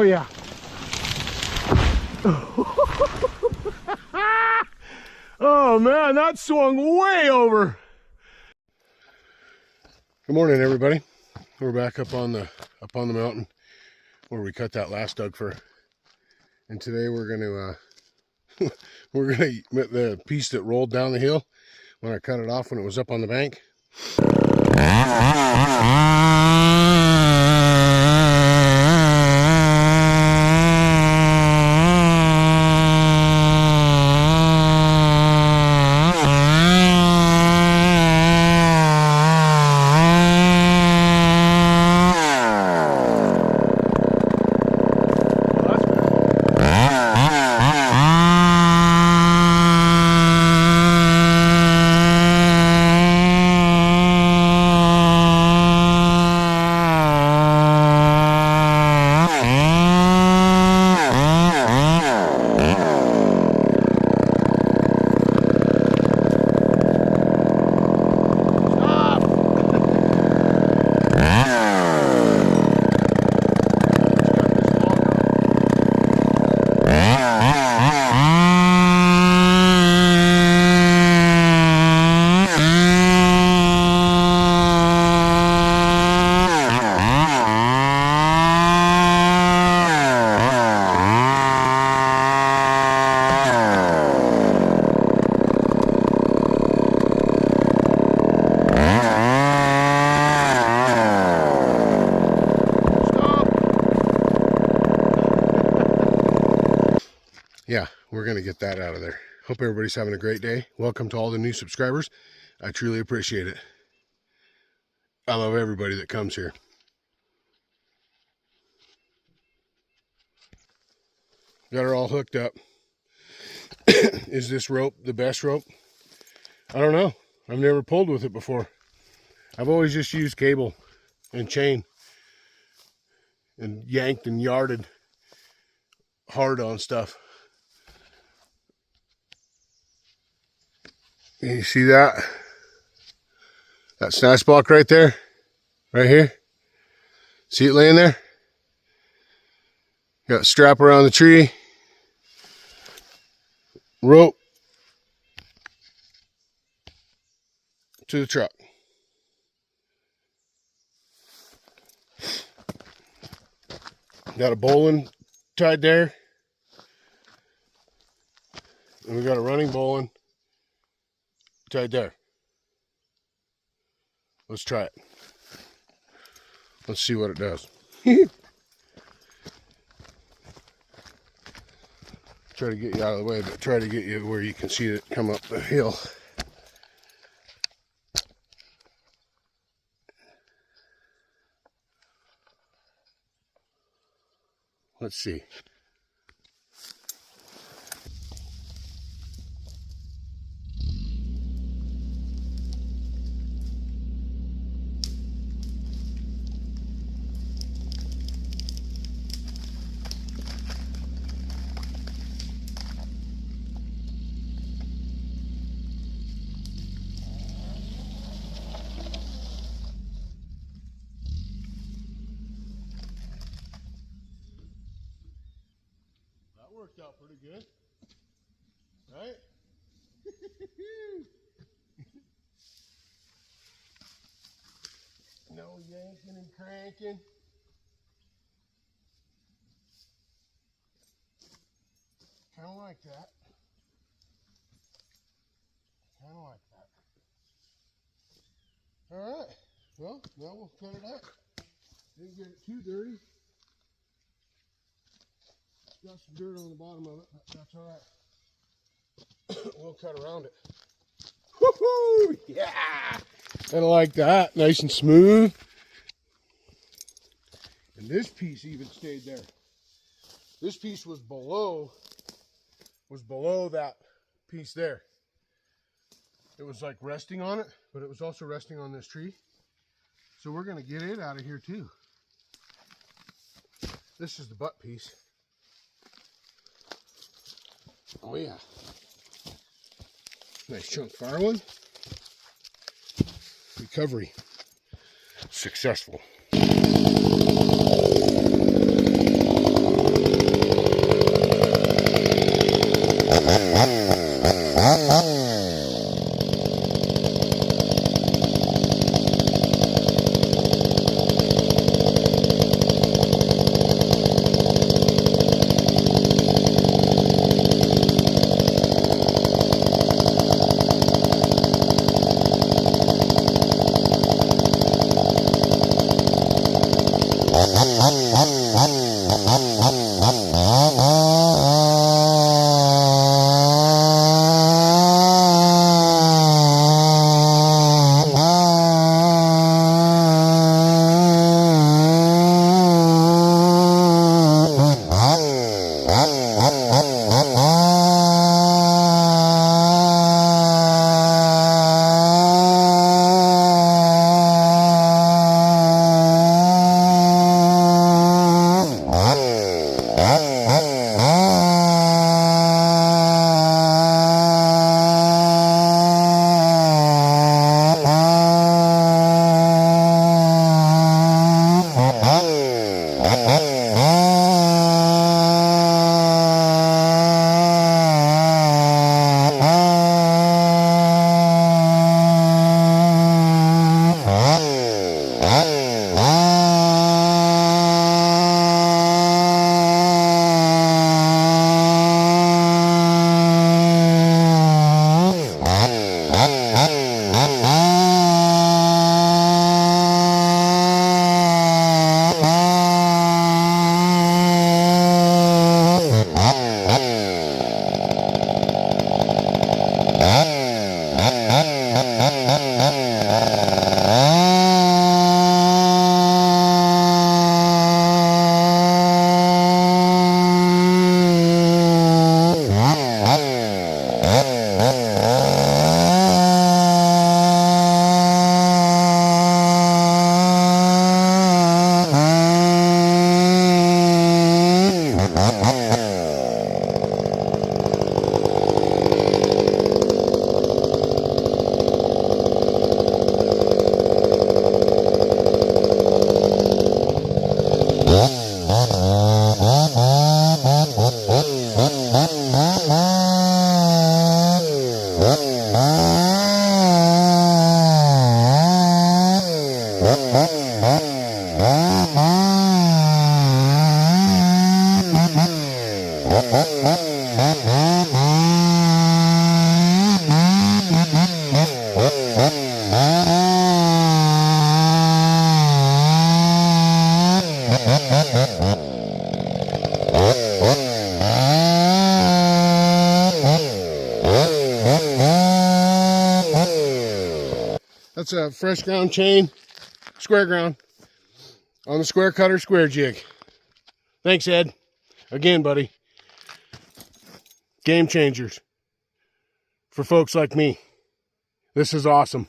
yeah. Oh man, that swung way over. Good morning, everybody. We're back up on the mountain where we cut that last Doug fir. And today we're gonna the piece that rolled down the hill when I cut it off when it was up on the bank. Yeah, we're going to get that out of there. Hope everybody's having a great day. Welcome to all the new subscribers. I truly appreciate it. I love everybody that comes here. Got her all hooked up. Is this rope the best rope? I don't know. I've never pulled with it before. I've always just used cable and chain and yanked and yarded hard on stuff. You see that? That snatch block right there? Right here? See it laying there? Got a strap around the tree. Rope to the truck. Got a bowline tied there. And we got a running bowline tied there. Let's try it. Let's see what it does. Try to get you out of the way, but try to get you where you can see it come up the hill. Let's see. Worked out pretty good, right? No yanking and cranking. Kind of like that. Kind of like that. All right. Well, now we'll cut it out. Didn't get it too dirty. Got some dirt on the bottom of it, but that's all right. We'll cut around it. Woohoo! Yeah! I like that. Nice and smooth. And this piece even stayed there. This piece was below that piece there. It was like resting on it, but it was also resting on this tree. So we're going to get it out of here too. This is the butt piece. Oh yeah. Nice chunk firewood. Recovery. Successful. That's a fresh ground chain, square ground, on the square cutter square jig. Thanks, Ed. Again, buddy. Game changers for folks like me. This is awesome.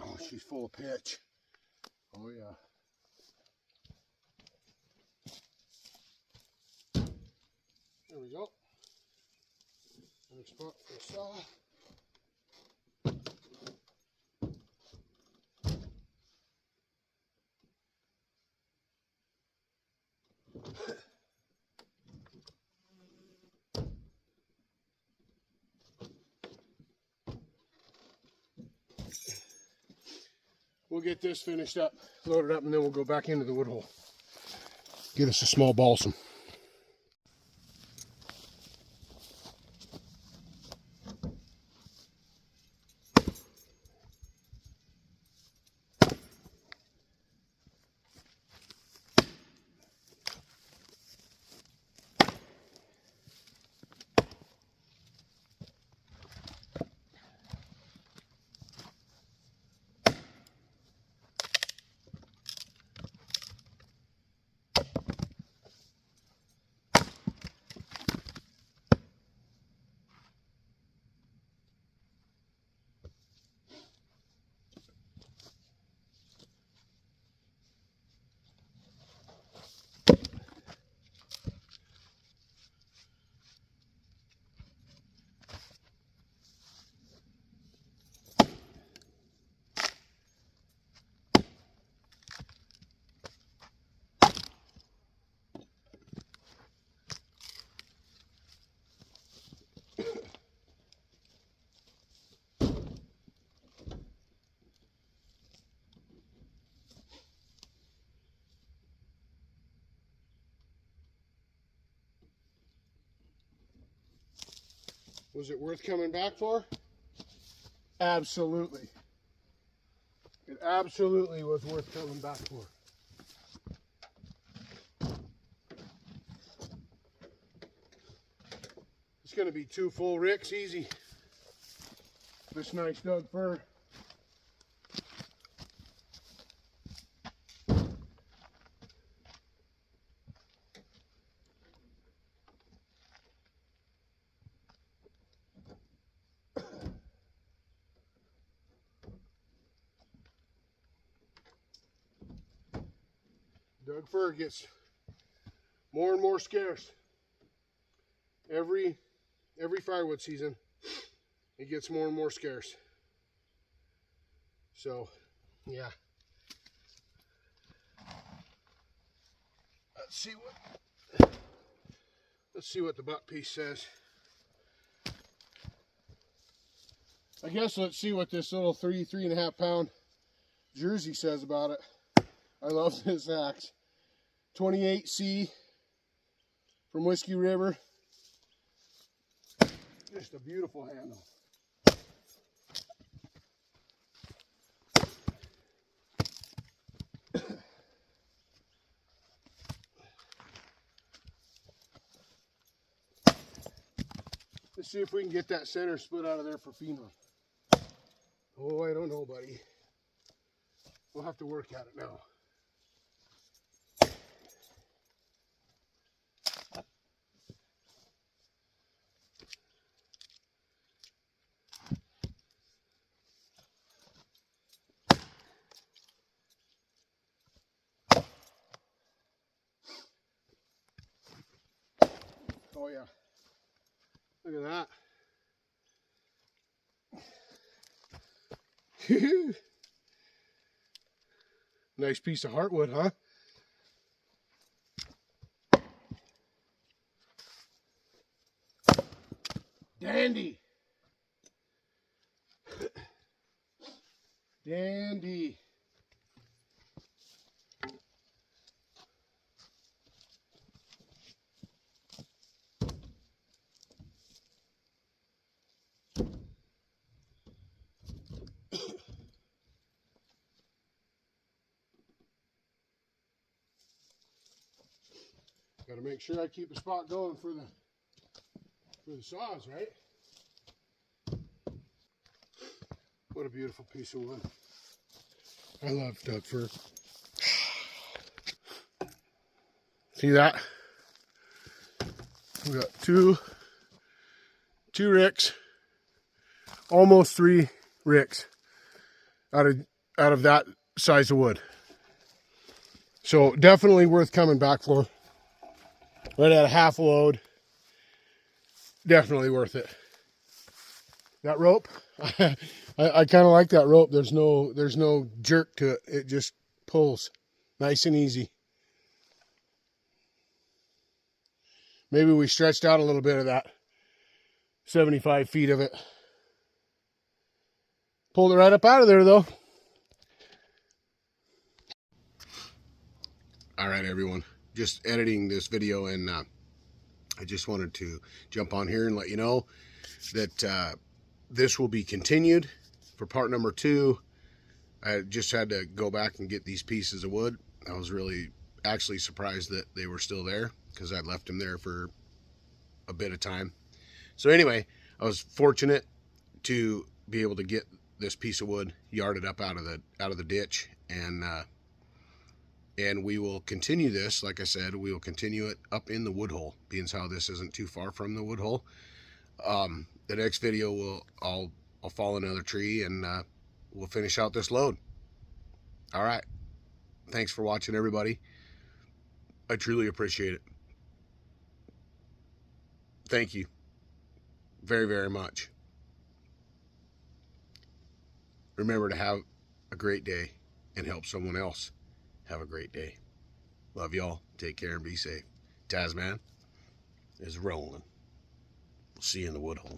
Oh, she's full of pitch. Oh, yeah. There we go. Next spot for the saw. We'll get this finished up, load it up, and then we'll go back into the wood hole. Get us a small balsam. Was it worth coming back for? Absolutely. It absolutely was worth coming back for. It's going to be 2 full ricks easy. This nice Doug Fir. Doug Fir gets more and more scarce. Every firewood season, it gets more and more scarce. So, yeah. Let's see what the butt piece says. I guess let's see what this little 3.5 pound Jersey says about it. I love this axe. 28C from Whiskey River. Just a beautiful handle. Let's see if we can get that center split out of there for phenom. Oh, I don't know, buddy. We'll have to work at it now. Oh yeah. Look at that. Nice piece of heartwood, huh? Dandy. Dandy. Got to make sure I keep a spot going for the saws, right? What a beautiful piece of wood. I love Doug Fir. See that? We got two ricks, almost 3 ricks out of that size of wood. So definitely worth coming back for. Right at a half load. Definitely worth it. That rope, I kind of like that rope. There's no jerk to it. It just pulls nice and easy. Maybe we stretched out a little bit of that 75 feet of it. Pulled it right up out of there though. All right, everyone. Just editing this video, and I just wanted to jump on here and let you know that this will be continued for part number 2. I just had to go back and get these pieces of wood. I was really actually surprised that they were still there because I'd left them there for a bit of time. So anyway, I was fortunate to be able to get this piece of wood yarded up out of the ditch, and we will continue this. Like I said, we will continue it up in the wood hole, being as how this isn't too far from the wood hole. The next video I'll fall another tree, and we'll finish out this load. All right. Thanks for watching, everybody. I truly appreciate it. Thank you very, very much. Remember to have a great day and help someone else have a great day. Love y'all. Take care and be safe. TazMan is rolling. We'll see you in the wood hole.